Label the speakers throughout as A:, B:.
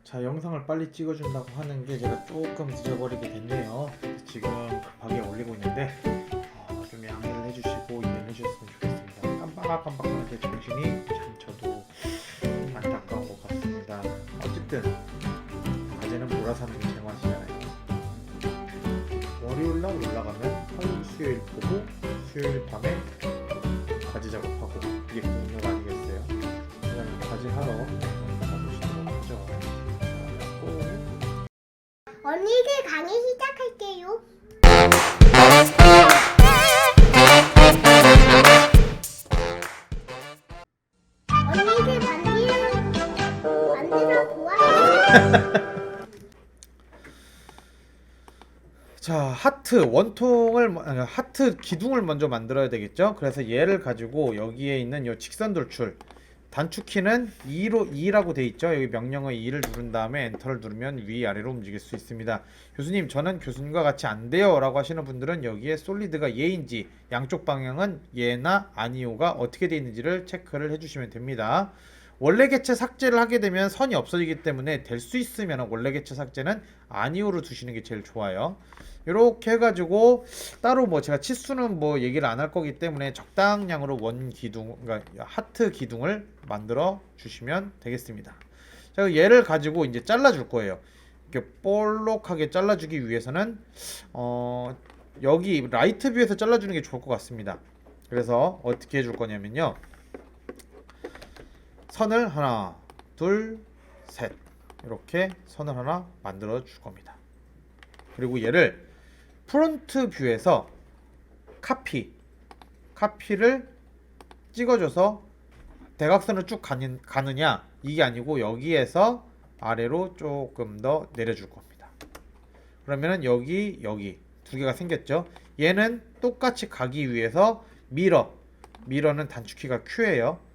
A: 자, 영상을 빨리 찍어준다고 하는 게 제가 조금 늦어버리게 됐네요. 지금 급하게 올리고 있는데 좀 양해를 해주시고 이해를 해주셨으면 좋겠습니다. 깜빡깜빡하는데 정신이 참 저도 안타까운 것 같습니다. 어쨌든 과제는 몰아서 하는 게 제맛이잖아요. 월요일날 올라가면 화요일 수요일 보고 수요일 밤에 과제 작업하고 이게 공력 아니겠어요? 그러면 과제 하러 가보시도록 하죠.
B: 언니들 강의 시작할게요. 언니들 반지를 만들어 보아요.
A: 자, 하트 원통을 하트 기둥을 먼저 만들어야 되겠죠. 그래서 얘를 가지고 여기에 있는 요 직선 돌출 단축키는 2라고 돼 있죠. 여기 명령어 2를 누른 다음에 엔터를 누르면 위아래로 움직일 수 있습니다. 교수님, 저는 교수님과 같이 안 돼요 라고 하시는 분들은 여기에 솔리드가 예인지 양쪽 방향은 예나 아니오가 어떻게 돼 있는지를 체크를 해주시면 됩니다. 원래 개체 삭제를 하게 되면 선이 없어지기 때문에 될 수 있으면 원래 개체 삭제는 아니오로 두시는 게 제일 좋아요. 이렇게 해가지고 따로 뭐 제가 치수는 뭐 얘기를 안 할 거기 때문에 적당량으로 원 기둥, 그러니까 하트 기둥을 만들어 주시면 되겠습니다. 자, 얘를 가지고 이제 잘라 줄 거예요. 이렇게 볼록하게 잘라주기 위해서는 여기 라이트 뷰에서 잘라주는 게 좋을 것 같습니다. 그래서 어떻게 해줄 거냐면요. 선을 하나, 둘, 셋 이렇게 선을 하나 만들어 줄 겁니다. 그리고 얘를 프론트 뷰에서 카피를 찍어줘서 대각선을 쭉 가느냐 이게 아니고 여기에서 아래로 조금 더 내려줄 겁니다. 그러면은 여기 두 개가 생겼죠. 얘는 똑같이 가기 위해서 미러는 단축키가 Q예요.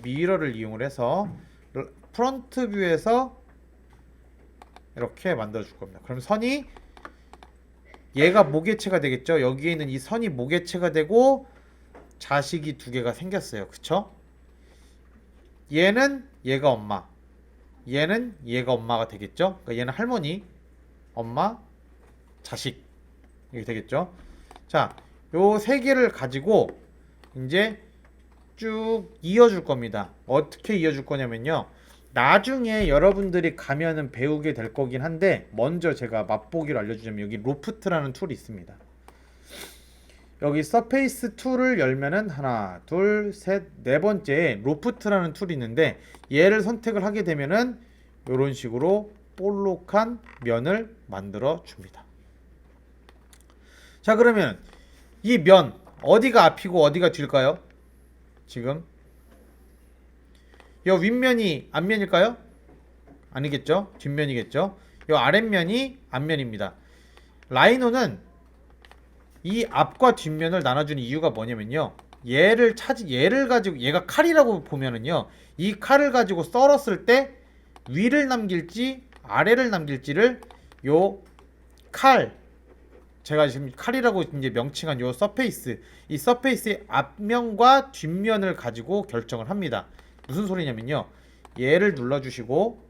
A: 미러를 이용을 해서 프론트 뷰에서 이렇게 만들어 줄 겁니다. 그럼 선이 얘가 모개체가 되겠죠. 여기에 있는 이 선이 모개체가 되고 자식이 두 개가 생겼어요. 그쵸? 얘는 얘가 엄마, 얘는 얘가 엄마가 되겠죠. 그러니까 얘는 할머니, 엄마, 자식 이렇게 되겠죠. 자, 요 세 개를 가지고 이제 쭉 이어줄 겁니다. 어떻게 이어줄 거냐면요. 나중에 여러분들이 가면은 배우게 될 거긴 한데 먼저 제가 맛보기로 알려주자면 여기 로프트라는 툴이 있습니다. 여기 서페이스 툴을 열면은 하나, 둘, 셋, 네 번째에 로프트라는 툴이 있는데 얘를 선택을 하게 되면은 이런 식으로 볼록한 면을 만들어 줍니다. 자, 그러면 이 면 어디가 앞이고 어디가 뒤일까요? 지금 이 윗면이 앞면일까요? 아니겠죠? 뒷면이겠죠? 이 아랫면이 앞면입니다. 라이노는 이 앞과 뒷면을 나눠주는 이유가 뭐냐면요. 얘를 가지고 얘가 칼이라고 보면은요. 이 칼을 가지고 썰었을 때 위를 남길지 아래를 남길지를 요 칼, 제가 지금 칼이라고 이제 명칭한 요 서페이스, 이 서페이스의 앞면과 뒷면을 가지고 결정을 합니다. 무슨 소리냐면요. 얘를 눌러주시고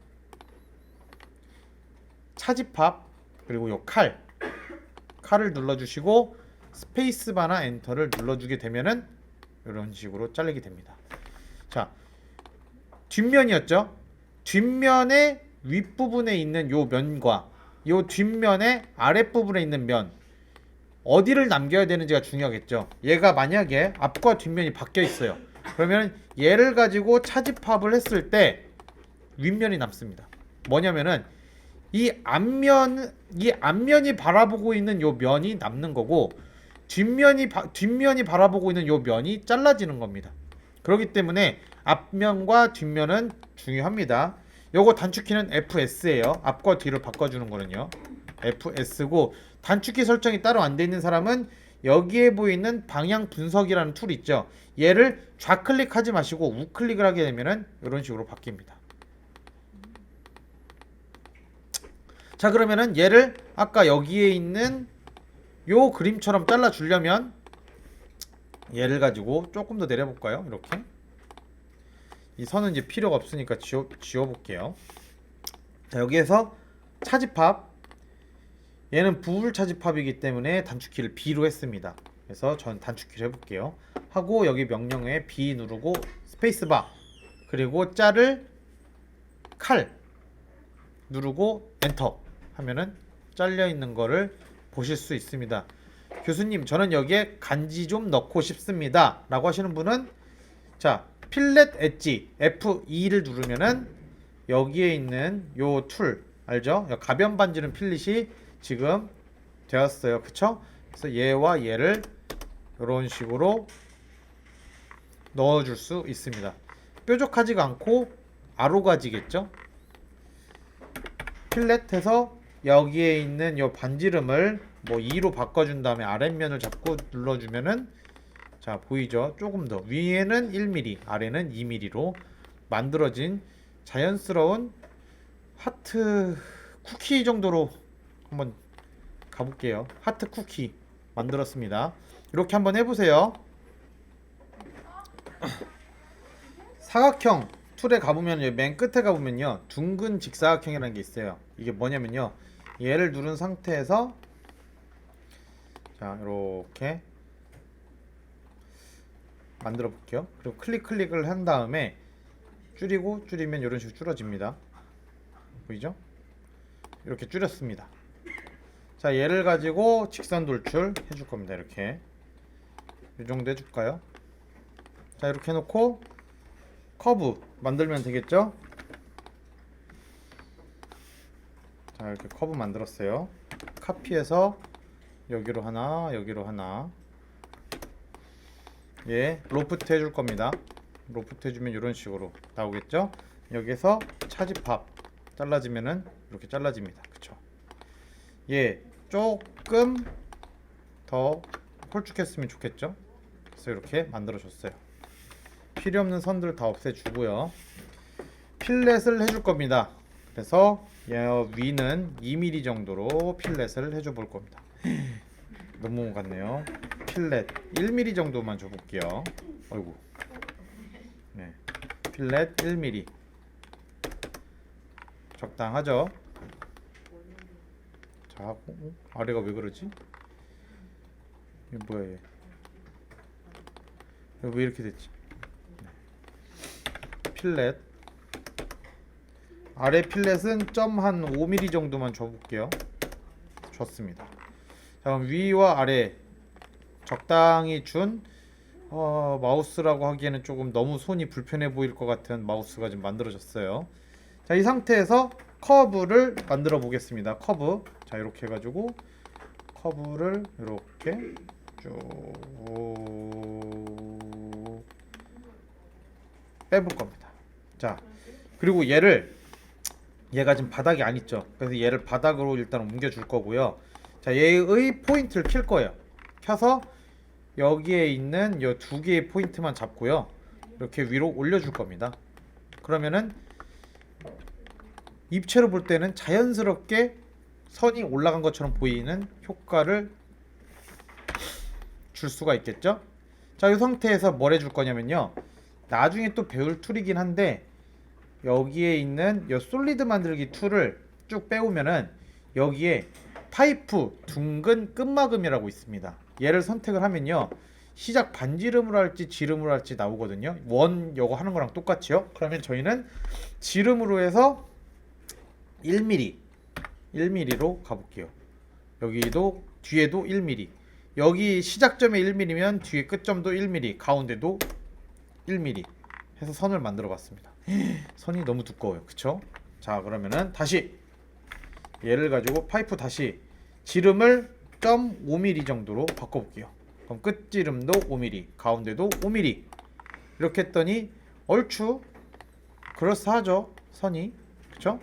A: 차지팝 그리고 요 칼을 눌러주시고 스페이스바나 엔터를 눌러주게 되면은 이런 식으로 잘리게 됩니다. 자, 뒷면이었죠. 뒷면의 윗부분에 있는 요 면과 요 뒷면의 아랫부분에 있는 면 어디를 남겨야 되는지가 중요하겠죠. 얘가 만약에 앞과 뒷면이 바뀌어 있어요. 그러면 얘를 가지고 차집합을 했을 때 윗면이 남습니다. 뭐냐면은 이 앞면이 바라보고 있는 요 면이 남는 거고 뒷면이 바라보고 있는 요 면이 잘라지는 겁니다. 그렇기 때문에 앞면과 뒷면은 중요합니다. 요거 단축키는 FS예요. 앞과 뒤를 바꿔주는 거는요. FS고 단축키 설정이 따로 안 돼 있는 사람은 여기에 보이는 방향 분석이라는 툴이 있죠. 얘를 좌클릭하지 마시고 우클릭을 하게 되면은 이런 식으로 바뀝니다. 자, 그러면은 얘를 아까 여기에 있는 요 그림처럼 잘라 주려면 얘를 가지고 조금 더 내려볼까요? 이렇게 이 선은 이제 필요가 없으니까 지워볼게요. 자, 여기에서 차집합, 얘는 부울 차집합이기 때문에 단축키를 B로 했습니다. 그래서 전 단축키를 해볼게요. 하고 여기 명령에 B 누르고 스페이스바, 그리고 자를 칼 누르고 엔터 하면은 잘려 있는 거를 보실 수 있습니다. 교수님, 저는 여기에 간지 좀 넣고 싶습니다 라고 하시는 분은, 자, 필렛 엣지 F2를 누르면은 여기에 있는 요 툴 알죠? 가변 반지름 필릿이 지금 되었어요. 그쵸? 그래서 얘와 얘를 이런 식으로 넣어줄 수 있습니다. 뾰족하지가 않고 아로가지겠죠? 필렛해서 여기에 있는 요 반지름을 뭐 2로 바꿔준 다음에 아랫면을 잡고 눌러주면은, 자, 보이죠? 조금 더 위에는 1mm, 아래는 2mm로 만들어진 자연스러운 하트 쿠키 정도로 한번 가볼게요. 하트 쿠키 만들었습니다. 이렇게 한번 해보세요. 사각형 툴에 가보면, 맨 끝에 가보면요, 둥근 직사각형이라는 게 있어요. 이게 뭐냐면요, 얘를 누른 상태에서, 자, 이렇게 만들어 볼게요. 그리고 클릭을 한 다음에 줄이고 줄이면 이런 식으로 줄어집니다. 보이죠? 이렇게 줄였습니다. 자, 얘를 가지고 직선 돌출 해줄 겁니다. 이렇게 이 정도 해줄까요? 자, 이렇게 해놓고 커브 만들면 되겠죠? 자, 이렇게 커브 만들었어요. 카피해서 여기로 하나, 여기로 하나. 예, 로프트 해줄 겁니다. 로프트 해주면 이런 식으로 나오겠죠? 여기서 차집합 잘라지면은 이렇게 잘라집니다. 그쵸? 예, 조금 더 홀쭉했으면 좋겠죠? 그래서 이렇게 만들어 줬어요. 필요 없는 선들 다 없애주고요. 필렛을 해줄 겁니다. 그래서 위는 2mm 정도로 필렛을 해줘 볼 겁니다. 너무 같네요. 필렛 1mm 정도만 줘볼게요. 어이구. 네, 필렛 1mm 적당하죠? 자, 아래가 왜 그러지? 이게 뭐야 얘? 왜 이렇게 됐지? 필렛 아래 필렛은 점 한 5mm 정도만 줘볼게요. 좋습니다. 자, 그럼 위와 아래 적당히 준 마우스라고 하기에는 조금 너무 손이 불편해 보일 것 같은 마우스가 좀 만들어졌어요. 자, 이 상태에서 커브를 만들어 보겠습니다. 커브. 자, 이렇게 해가지고 커브를 이렇게 쭉 빼볼 겁니다. 자, 그리고 얘가 지금 바닥이 안 있죠. 그래서 얘를 바닥으로 일단 옮겨 줄 거고요. 자, 얘의 포인트를 킬 거예요. 켜서 여기에 있는 이 두 개의 포인트만 잡고요, 이렇게 위로 올려줄 겁니다. 그러면은 입체로 볼 때는 자연스럽게 선이 올라간 것처럼 보이는 효과를 줄 수가 있겠죠. 자, 이 상태에서 뭘 해줄 거냐면요, 나중에 또 배울 툴이긴 한데, 여기에 있는 이 솔리드 만들기 툴을 쭉 빼오면은 여기에 파이프 둥근 끝마금이라고 있습니다. 얘를 선택을 하면요, 시작 반지름으로 할지 지름으로 할지 나오거든요. 원 요거 하는 거랑 똑같이요. 그러면 저희는 지름으로 해서 1mm로 가볼게요. 여기도 뒤에도 1mm, 여기 시작점에 1mm면 뒤에 끝점도 1mm, 가운데도 1mm 해서 선을 만들어 봤습니다. 선이 너무 두꺼워요. 그쵸? 자, 그러면은 다시 얘를 가지고 파이프 다시 지름을 0.5mm 정도로 바꿔볼게요. 그럼 끝지름도 5mm, 가운데도 5mm. 이렇게 했더니 얼추 그럴싸하죠, 선이. 그쵸?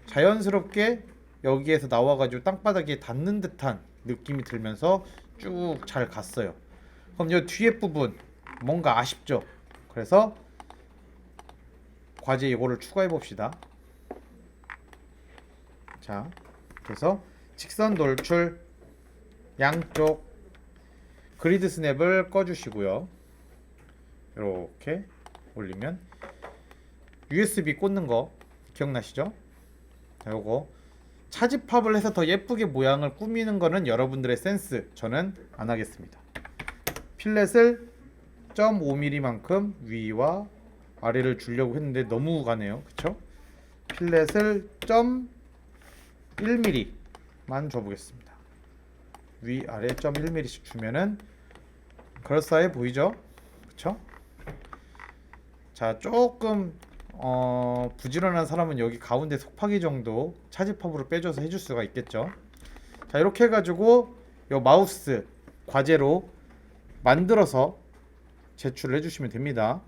A: 자연스럽게 여기에서 나와가지고 땅바닥에 닿는 듯한 느낌이 들면서 쭉 잘 갔어요. 그럼 이 뒤에 부분 뭔가 아쉽죠? 그래서 과제 이거를 추가해 봅시다. 자, 그래서 직선 돌출 양쪽 그리드 스냅을 꺼주시고요. 이렇게 올리면 USB 꽂는 거 기억나시죠? 자, 요거 차집합을 해서 더 예쁘게 모양을 꾸미는 거는 여러분들의 센스. 저는 안 하겠습니다. 필렛을 0.5mm만큼 위와 아래를 주려고 했는데 너무 가네요. 그쵸? 필렛을 0.1mm만 줘보겠습니다. 위 아래 0.1mm씩 주면은 그럴싸해 보이죠? 그쵸? 자, 조금 부지런한 사람은 여기 가운데 속파기 정도 차집합으로 빼줘서 해줄 수가 있겠죠. 자, 이렇게 해가지고 요 마우스 과제로 만들어서 제출을 해주시면 됩니다.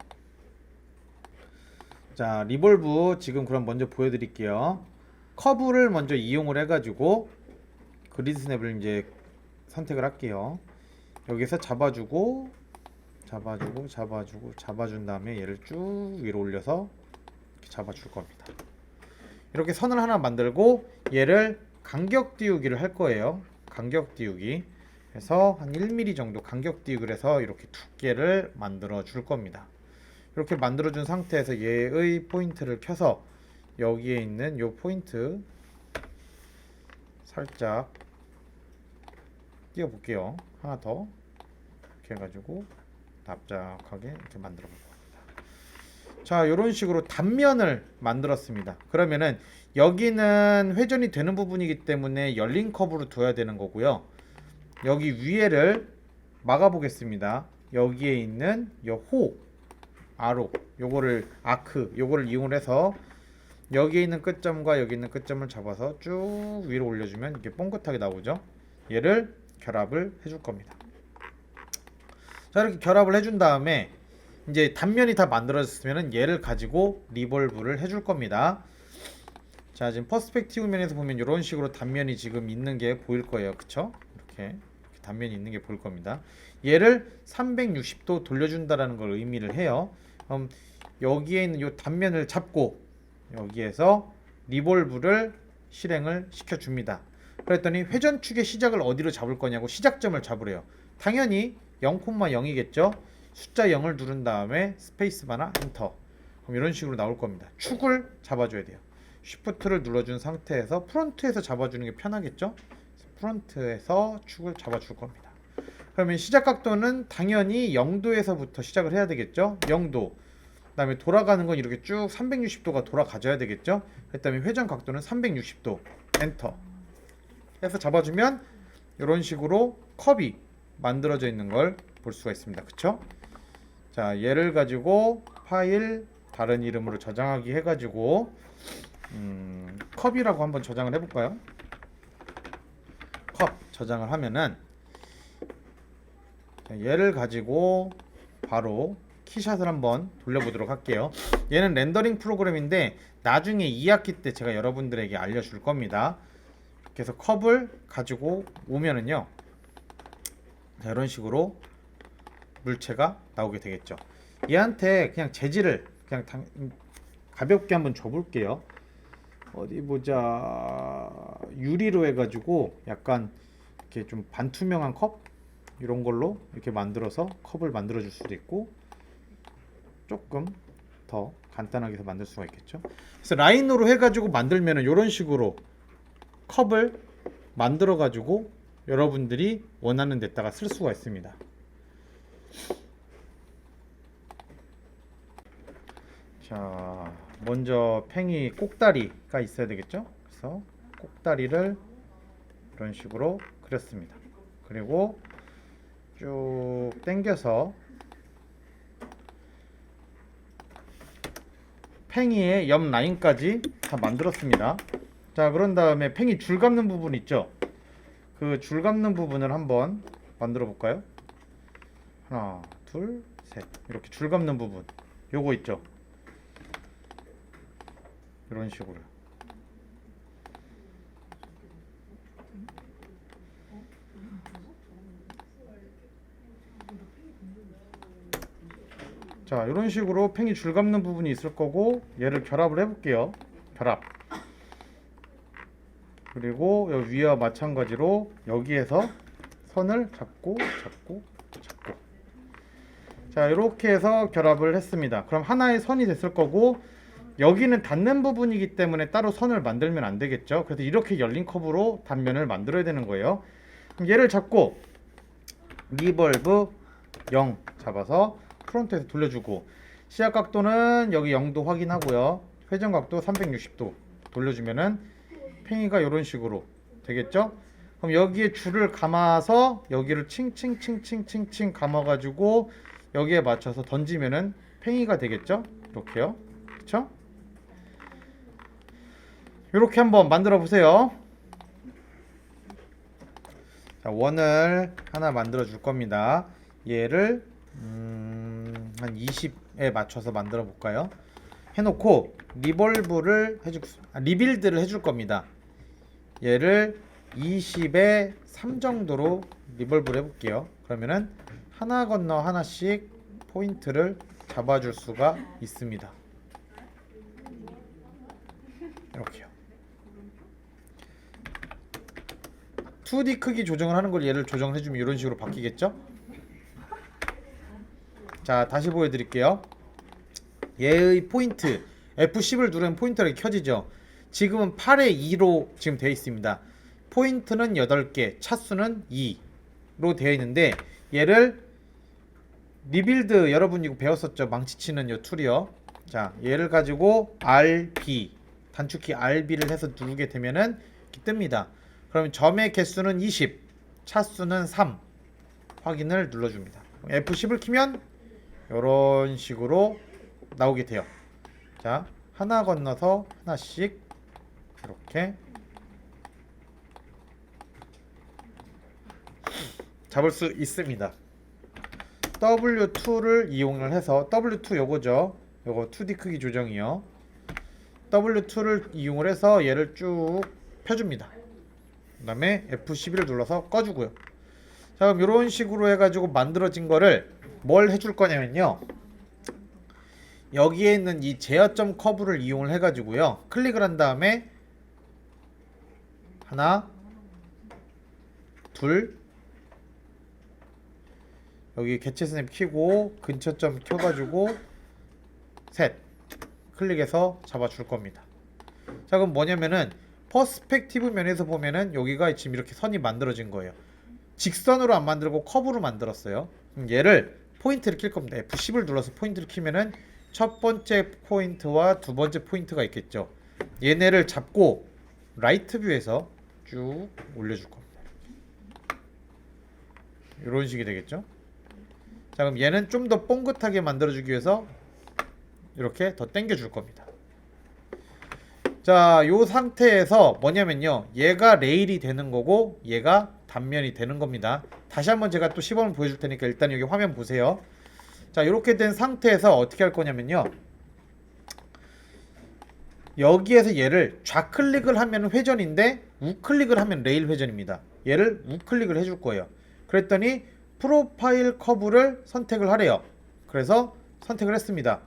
A: 자, 리볼브 지금 그럼 먼저 보여드릴게요. 커브를 먼저 이용을 해가지고 그리드 스냅을 이제 선택을 할게요. 여기서 잡아주고 잡아준 다음에 얘를 쭉 위로 올려서 이렇게 잡아줄 겁니다. 이렇게 선을 하나 만들고 얘를 간격 띄우기를 할 거예요. 간격 띄우기 해서 한 1mm 정도 간격 띄우기를 해서 이렇게 두께를 만들어 줄 겁니다. 이렇게 만들어 준 상태에서 얘의 포인트를 켜서 여기에 있는 요 포인트 살짝 띄워 볼게요. 하나 더 이렇게 해가지고 납작하게 이렇게 만들어 볼 겁니다. 자, 이런 식으로 단면을 만들었습니다. 그러면은 여기는 회전이 되는 부분이기 때문에 열린 커브로 둬야 되는 거고요. 여기 위에를 막아 보겠습니다. 여기에 있는 요 호, 아로, 요거를 아크, 요거를 이용해서 여기에 있는 끝점과 여기 있는 끝점을 잡아서 쭉 위로 올려주면 이렇게 뻥긋하게 나오죠. 얘를 결합을 해줄 겁니다. 자, 이렇게 결합을 해준 다음에 이제 단면이 다 만들어졌으면 얘를 가지고 리볼브를 해줄 겁니다. 자, 지금 퍼스펙티브 면에서 보면 이런 식으로 단면이 지금 있는 게 보일 거예요. 그쵸? 이렇게 단면이 있는 게 보일 겁니다. 얘를 360도 돌려준다라는 걸 의미를 해요. 여기에 있는 이 단면을 잡고 여기에서 리볼브를 실행을 시켜줍니다. 그랬더니 회전축의 시작을 어디로 잡을 거냐고 시작점을 잡으래요. 당연히 0,0이겠죠. 숫자 0을 누른 다음에 스페이스바나 엔터. 그럼 이런 식으로 나올 겁니다. 축을 잡아줘야 돼요. 쉬프트를 눌러준 상태에서 프론트에서 잡아주는 게 편하겠죠. 프론트에서 축을 잡아줄 겁니다. 그러면 시작 각도는 당연히 0도에서부터 시작을 해야 되겠죠. 0도. 그 다음에 돌아가는 건 이렇게 쭉 360도가 돌아가줘야 되겠죠. 그다음에 회전 각도는 360도. 엔터. 해서 잡아주면 이런 식으로 컵이 만들어져 있는 걸 볼 수가 있습니다. 그쵸? 자, 얘를 가지고 파일 다른 이름으로 저장하기 해가지고 컵이라고 한번 저장을 해볼까요? 컵 저장을 하면은 자, 얘를 가지고 바로 키샷을 한번 돌려보도록 할게요. 얘는 렌더링 프로그램인데 나중에 2학기 때 제가 여러분들에게 알려줄 겁니다. 그래서 컵을 가지고 오면은요, 자, 이런 식으로 물체가 나오게 되겠죠. 얘한테 그냥 재질을 그냥 가볍게 한번 줘볼게요. 어디 보자. 유리로 해가지고 약간 이렇게 좀 반투명한 컵 이런 걸로 이렇게 만들어서 컵을 만들어 줄 수도 있고 조금 더 간단하게 해서 만들 수가 있겠죠. 그래서 라인으로 해가지고 만들면은 이런 식으로 컵을 만들어 가지고 여러분들이 원하는 데다가 쓸 수가 있습니다. 자, 먼저 팽이 꼭다리가 있어야 되겠죠. 그래서 꼭다리를 이런 식으로 그렸습니다. 그리고 쭉 당겨서 팽이의 옆 라인까지 다 만들었습니다. 자, 그런 다음에 팽이 줄 감는 부분 있죠. 그 줄 감는 부분을 한번 만들어 볼까요? 하나, 둘, 셋. 이렇게 줄 감는 부분 요거 있죠. 이런 식으로. 자, 이런 식으로 팽이 줄 감는 부분이 있을 거고 얘를 결합을 해볼게요. 결합. 그리고 여기 위와 마찬가지로 여기에서 선을 잡고 자, 이렇게 해서 결합을 했습니다. 그럼 하나의 선이 됐을 거고 여기는 닿는 부분이기 때문에 따로 선을 만들면 안 되겠죠. 그래서 이렇게 열린 커브로 단면을 만들어야 되는 거예요. 그럼 얘를 잡고 리볼브 0 잡아서 프론트에서 돌려주고, 시작 각도는 여기 0도 확인하고요. 회전 각도 360도 돌려주면은 팽이가 이런 식으로 되겠죠. 그럼 여기에 줄을 감아서 여기를 칭칭칭칭칭칭 감아가지고 여기에 맞춰서 던지면은 팽이가 되겠죠. 이렇게요. 그쵸? 이렇게 한번 만들어 보세요. 자, 원을 하나 만들어 줄 겁니다. 얘를 한 20에 맞춰서 만들어 볼까요? 해놓고 리빌드를 해줄 겁니다. 얘를 20에 3 정도로 리볼브를 해볼게요. 그러면은 하나 건너 하나씩 포인트를 잡아줄 수가 있습니다. 이렇게요. 2D 크기 조정을 하는 걸 얘를 조정을 해주면 이런 식으로 바뀌겠죠? 자, 다시 보여드릴게요. 얘의 포인트 F10을 누르면 포인트가 이렇게 켜지죠. 지금은 8에 2로 지금 되어 있습니다. 포인트는 8개, 차수는 2로 되어 있는데, 얘를 리빌드, 여러분 이거 배웠었죠? 망치치는 요 툴이요. 자, 얘를 가지고 RB, 단축키 RB를 해서 누르게 되면은 이렇게 뜹니다. 그러면 점의 개수는 20, 차수는 3 확인을 눌러줍니다. F10을 키면 이런 식으로 나오게 돼요. 자, 하나 건너서 하나씩 이렇게 잡을 수 있습니다. W2를 이용을 해서, W2 요거죠. 요거 2D 크기 조정이요. W2를 이용을 해서 얘를 쭉 펴줍니다. 그 다음에 F11을 눌러서 꺼주고요. 자, 그럼 이런 식으로 해가지고 만들어진 거를 뭘 해줄 거냐면요, 여기에 있는 이 제어점 커브를 이용을 해가지고요, 클릭을 한 다음에 하나, 둘, 여기 개체 스냅 키고 근처점 켜가지고 셋 클릭해서 잡아줄 겁니다. 자, 그럼 뭐냐면은 퍼스펙티브 면에서 보면은 여기가 지금 이렇게 선이 만들어진 거예요. 직선으로 안 만들고 커브로 만들었어요. 얘를 포인트를 킬 겁니다. F10을 눌러서 포인트를 키면은 첫 번째 포인트와 두 번째 포인트가 있겠죠. 얘네를 잡고 라이트 뷰에서 쭉 올려줄 겁니다. 이런 식이 되겠죠. 자, 그럼 얘는 좀 더 뽕긋하게 만들어주기 위해서 이렇게 더 당겨 줄 겁니다. 자, 요 상태에서 뭐냐면요, 얘가 레일이 되는 거고 얘가 단면이 되는 겁니다. 다시 한번 제가 또 시범을 보여줄 테니까 일단 여기 화면 보세요. 자, 이렇게 된 상태에서 어떻게 할 거냐면요, 여기에서 얘를 좌클릭을 하면 회전인데 우클릭을 하면 레일 회전입니다. 얘를 우클릭을 해줄 거예요. 그랬더니 프로파일 커브를 선택을 하래요. 그래서 선택을 했습니다.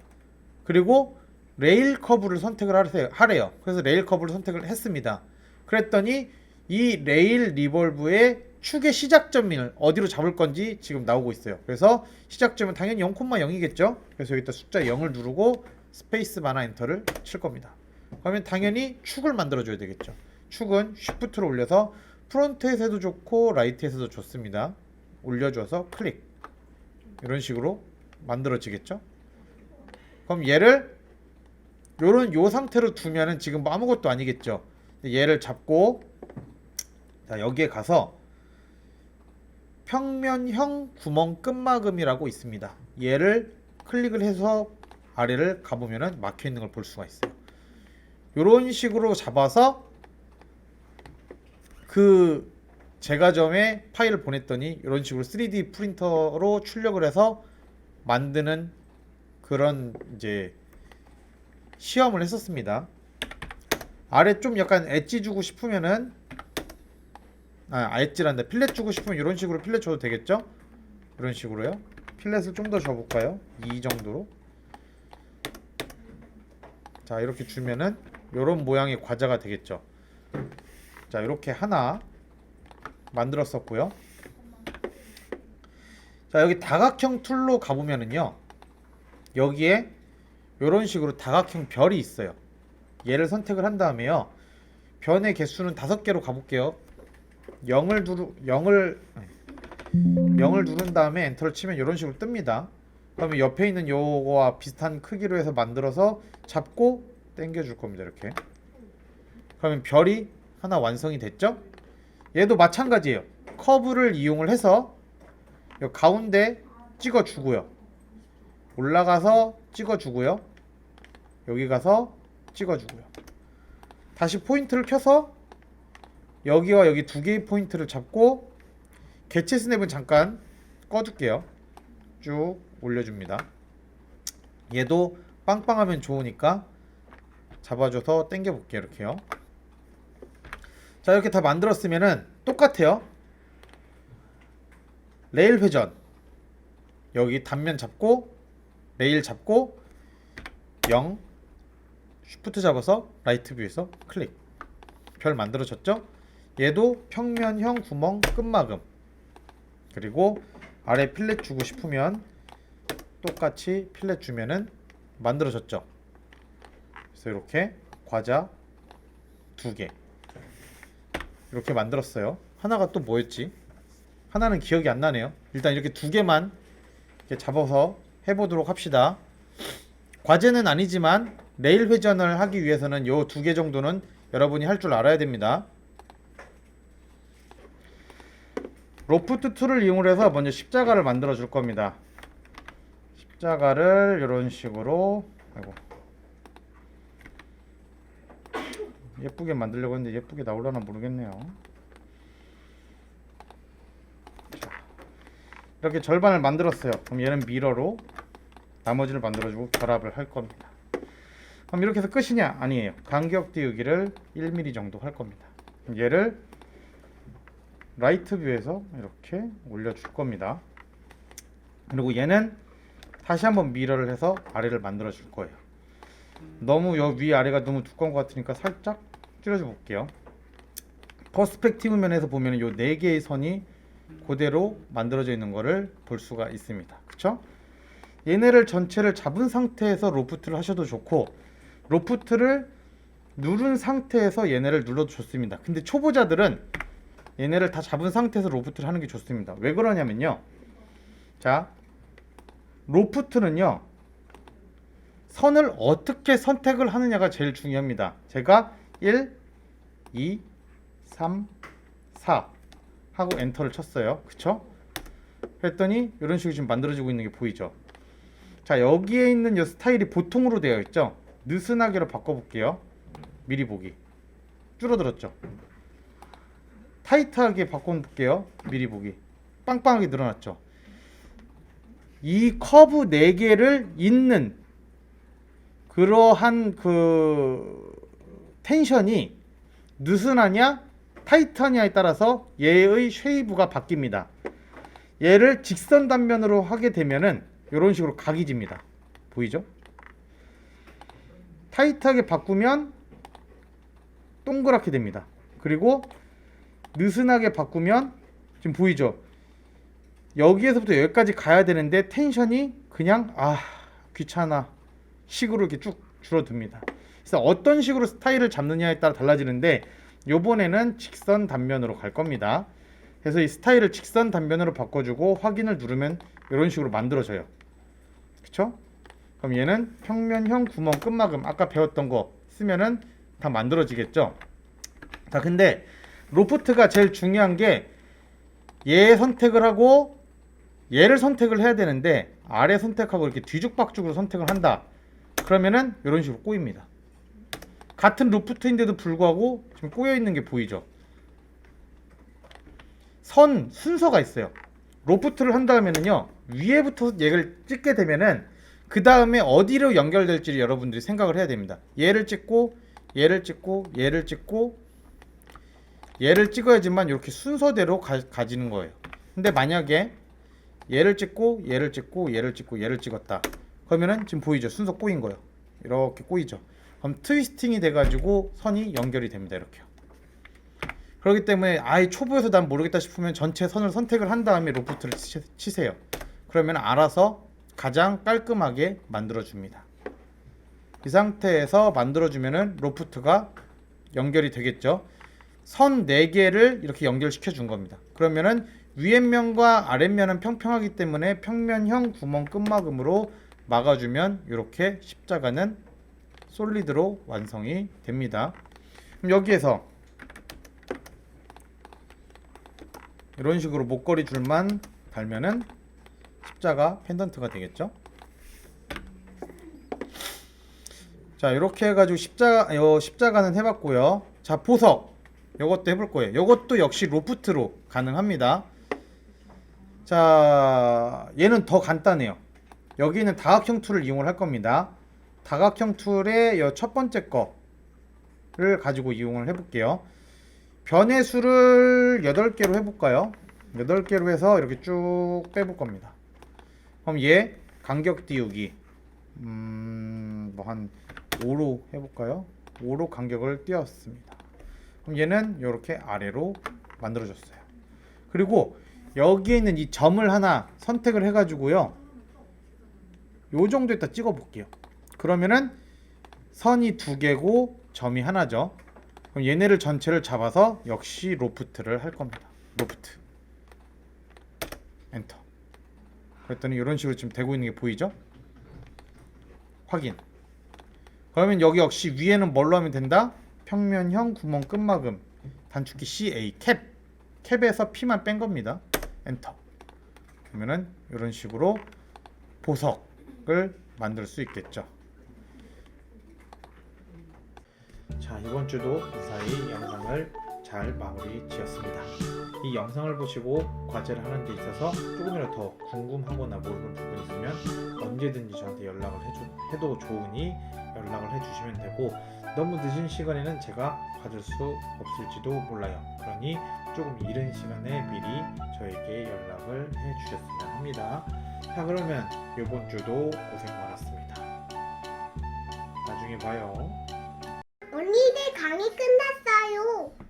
A: 그리고 레일 커브를 선택을 하래요. 그래서 레일 커브를 선택을 했습니다. 그랬더니 이 레일 리볼브의 축의 시작점을 어디로 잡을 건지 지금 나오고 있어요. 그래서 시작점은 당연히 0,0이겠죠. 그래서 여기다 숫자 0을 누르고 스페이스바나 엔터를 칠 겁니다. 그러면 당연히 축을 만들어 줘야 되겠죠. 축은 쉬프트로 올려서 프론트에서도 좋고 라이트에서도 좋습니다. 올려줘서 클릭, 이런 식으로 만들어지겠죠. 그럼 얘를 요 상태로 두면은 지금 뭐 아무것도 아니겠죠. 얘를 잡고, 자, 여기에 가서 평면형 구멍 끝막음이라고 있습니다. 얘를 클릭을 해서 아래를 가보면은 막혀 있는 걸 볼 수가 있어요. 요런 식으로 잡아서 그 제가점에 파일을 보냈더니 이런 식으로 3D 프린터로 출력을 해서 만드는 그런 이제 시험을 했었습니다. 아래 좀 약간 엣지 주고 싶으면은, 엣지란다, 필렛 주고 싶으면 이런 식으로 필렛 줘도 되겠죠? 이런 식으로요. 필렛을 좀 더 줘볼까요? 이 정도로. 자, 이렇게 주면은 이런 모양의 과자가 되겠죠. 자, 이렇게 하나 만들었었고요. 자, 여기 다각형 툴로 가보면은요, 여기에 이런 식으로 다각형 별이 있어요. 얘를 선택을 한 다음에요. 변의 개수는 5개로 가볼게요. 0을 누른 다음에 엔터를 치면 이런 식으로 뜹니다. 그러면 옆에 있는 요거와 비슷한 크기로 해서 만들어서 잡고 당겨 줄 겁니다. 이렇게. 그러면 별이 하나 완성이 됐죠? 얘도 마찬가지예요. 커브를 이용을 해서 요 가운데 찍어 주고요. 올라가서 찍어 주고요. 여기 가서 찍어 주고요. 다시 포인트를 켜서 여기와 여기 두 개의 포인트를 잡고 개체 스냅은 잠깐 꺼줄게요. 쭉 올려줍니다. 얘도 빵빵하면 좋으니까 잡아줘서 당겨 볼게요. 이렇게요. 자, 이렇게 다 만들었으면은 똑같아요. 레일 회전, 여기 단면 잡고 레일 잡고 0 쉬프트 잡아서 라이트 뷰에서 클릭. 별 만들어졌죠? 얘도 평면형 구멍 끝마금, 그리고 아래 필렛 주고 싶으면 똑같이 필렛 주면은 만들어졌죠. 그래서 이렇게 과자 2개 이렇게 만들었어요. 하나가 또 뭐였지? 하나는 기억이 안 나네요. 일단 이렇게 2개만 이렇게 잡아서 해보도록 합시다. 과제는 아니지만 레일 회전을 하기 위해서는 요 2개 정도는 여러분이 할 줄 알아야 됩니다. 로프트 툴을 이용해서 먼저 십자가를 만들어 줄 겁니다. 십자가를 이런 식으로, 아이고, 예쁘게 만들려고 했는데 예쁘게 나오려나 모르겠네요. 자, 이렇게 절반을 만들었어요. 그럼 얘는 미러로 나머지를 만들어주고 결합을 할 겁니다. 그럼 이렇게 해서 끝이냐? 아니에요. 간격 띄우기를 1mm 정도 할 겁니다. 그럼 얘를 라이트 뷰에서 이렇게 올려줄 겁니다. 그리고 얘는 다시 한번 미러를 해서 아래를 만들어 줄 거예요. 너무 여 위아래가 너무 두꺼운 것 같으니까 살짝 줄여줘 볼게요. 퍼스펙티브 면에서 보면 요 4개의 선이 그대로 만들어져 있는 거를 볼 수가 있습니다. 그쵸? 얘네를 전체를 잡은 상태에서 로프트를 하셔도 좋고, 로프트를 누른 상태에서 얘네를 눌러도 좋습니다. 근데 초보자들은 얘네를 다 잡은 상태에서 로프트를 하는 게 좋습니다. 왜 그러냐면요, 자, 로프트는요 선을 어떻게 선택을 하느냐가 제일 중요합니다. 제가 1, 2, 3, 4 하고 엔터를 쳤어요. 그쵸? 했더니 이런 식으로 지금 만들어지고 있는 게 보이죠? 자, 여기에 있는 이 스타일이 보통으로 되어 있죠? 느슨하게로 바꿔볼게요. 미리 보기. 줄어들었죠? 타이트하게 바꿔볼게요. 미리 보기. 빵빵하게 늘어났죠? 이 커브 4개를 잇는 그러한 그 텐션이 느슨하냐 타이트하냐에 따라서 얘의 쉐이브가 바뀝니다. 얘를 직선 단면으로 하게 되면은 이런 식으로 각이 집니다. 보이죠? 타이트하게 바꾸면 동그랗게 됩니다. 그리고 느슨하게 바꾸면 지금 보이죠? 여기에서부터 여기까지 가야 되는데 텐션이 그냥 귀찮아 식으로 이렇게 쭉 줄어듭니다. 그래서 어떤 식으로 스타일을 잡느냐에 따라 달라지는데 요번에는 직선 단면으로 갈 겁니다. 그래서 이 스타일을 직선 단면으로 바꿔주고 확인을 누르면 이런 식으로 만들어져요. 그쵸? 그럼 얘는 평면형 구멍 끝마금 아까 배웠던 거 쓰면은 다 만들어지겠죠? 자, 근데 로프트가 제일 중요한 게 얘 선택을 하고 얘를 선택을 해야 되는데 아래 선택하고 이렇게 뒤죽박죽으로 선택을 한다. 그러면은 이런 식으로 꼬입니다. 같은 로프트인데도 불구하고 지금 꼬여 있는 게 보이죠? 선 순서가 있어요. 로프트를 한 다음에는요 위에부터 얘를 찍게 되면은 그 다음에 어디로 연결될지를 여러분들이 생각을 해야 됩니다. 얘를 찍고 얘를 찍고 얘를 찍고 얘를 찍어야지만 이렇게 순서대로 가지는 거예요. 근데 만약에 얘를 찍고 얘를 찍고 얘를 찍고 얘를 찍었다 그러면은 지금 보이죠? 순서 꼬인 거예요. 이렇게 꼬이죠? 그럼 트위스팅이 돼가지고 선이 연결이 됩니다. 이렇게요. 그렇기 때문에 아예 초보에서 난 모르겠다 싶으면 전체 선을 선택을 한 다음에 로프트를 치세요. 그러면 알아서 가장 깔끔하게 만들어 줍니다. 이 상태에서 만들어주면은 로프트가 연결이 되겠죠. 선 4개를 이렇게 연결시켜 준 겁니다. 그러면은 위에면과 아랫면은 평평하기 때문에 평면형 구멍 끝마금으로 막아주면 이렇게 십자가는 솔리드로 완성이 됩니다. 그럼 여기에서 이런 식으로 목걸이 줄만 달면은 십자가 펜던트가 되겠죠. 자, 이렇게 해가지고 십자가는 해봤고요. 자, 보석 이것도 해볼 거예요. 이것도 역시 로프트로 가능합니다. 자, 얘는 더 간단해요. 여기는 다각형 툴을 이용을 할 겁니다. 다각형 툴의 첫 번째 거를 가지고 이용을 해볼게요. 변의 수를 8개로 해볼까요? 8개로 해서 이렇게 쭉 빼볼 겁니다. 그럼 얘 간격 띄우기 뭐 한 5로 해볼까요? 5로 간격을 띄웠습니다. 그럼 얘는 이렇게 아래로 만들어졌어요. 그리고 여기에 있는 이 점을 하나 선택을 해가지고요, 요 정도에다 찍어 볼게요. 그러면은 선이 2개고 점이 하나죠. 그럼 얘네를 전체를 잡아서 역시 로프트를 할 겁니다. 로프트 엔터. 그랬더니 이런 식으로 지금 되고 있는 게 보이죠? 확인. 그러면 여기 역시 위에는 뭘로 하면 된다? 평면형 구멍 끝마금 단축키 CA 캡에서 P만 뺀 겁니다. 엔터. 그러면은 이런 식으로 보석을 만들 수 있겠죠. 자, 이번 주도 무사히 영상을 잘 마무리 지었습니다. 이 영상을 보시고 과제를 하는 데 있어서 조금이라도 더 궁금하거나 모르는 부분이 있으면 언제든지 저한테 연락을 해도 좋으니 연락을 해주시면 되고, 너무 늦은 시간에는 제가 받을 수 없을지도 몰라요. 그러니 조금 이른 시간에 미리 저에게 연락을 해주셨으면 합니다. 자, 그러면 이번 주도 고생 많았습니다. 나중에 봐요.
B: 언니들 강의 끝났어요.